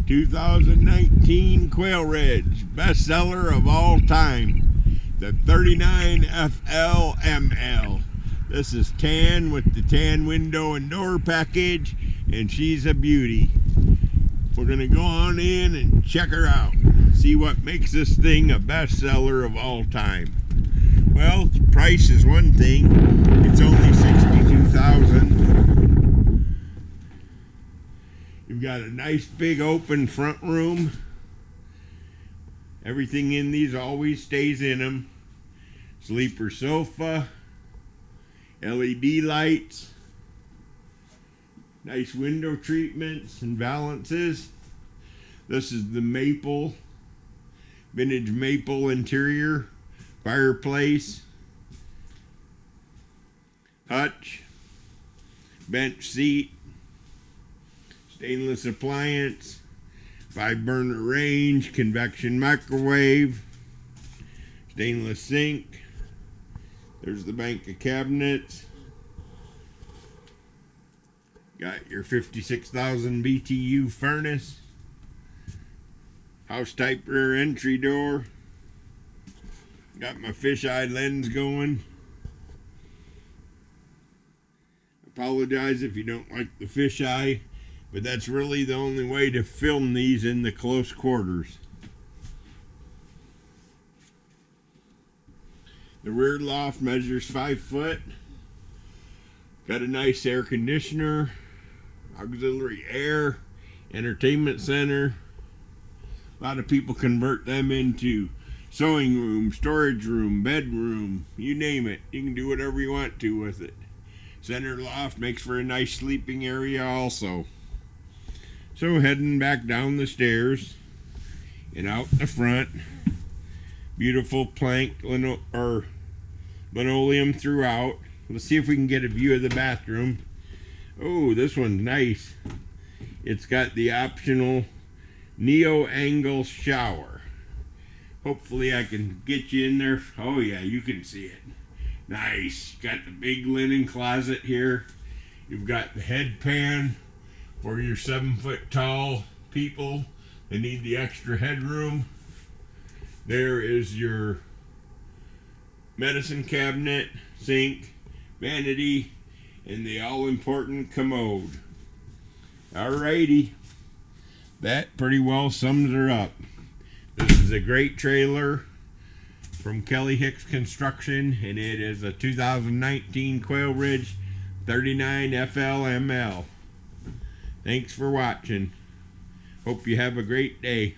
2019 Quailridge, bestseller of all time, the 39FLML. This is tan with the tan window and door package, and she's a beauty. We're going to go on in and check her out, see what makes this thing a bestseller of all time. Well, the price is one thing. It's only $62,000. You've got a nice big open front room. Everything in these always stays in them. Sleeper sofa, LED lights, nice window treatments and balances. This is the maple, vintage maple interior, fireplace, hutch, bench seat, stainless appliance, 5-burner range, convection microwave, stainless sink. There's the bank of cabinets. Got your 56,000 BTU furnace, house type rear entry door. Got my fisheye lens going. Apologize if you don't like the fisheye, but that's really the only way to film these in the close quarters. The rear loft measures 5 foot. Got a nice air conditioner, auxiliary air, entertainment center. A lot of people convert them into sewing room, storage room, bedroom, you name it. You can do whatever you want to with it. Center loft makes for a nice sleeping area also. So heading back down the stairs and out the front, beautiful plank linoleum throughout. Let's see if we can get a view of the bathroom. Oh, this one's nice. It's got the optional neo-angle shower. Hopefully I can get you in there. Oh yeah, you can see it. Nice. Got the big linen closet here. You've got the headpan for your 7-foot tall people that need the extra headroom. There is your medicine cabinet, sink, vanity, and the all-important commode. Alrighty, that pretty well sums her up. This is a great trailer from Kelly Hicks Construction, and it is a 2019 Quailridge 39FLML. Thanks for watching. Hope you have a great day.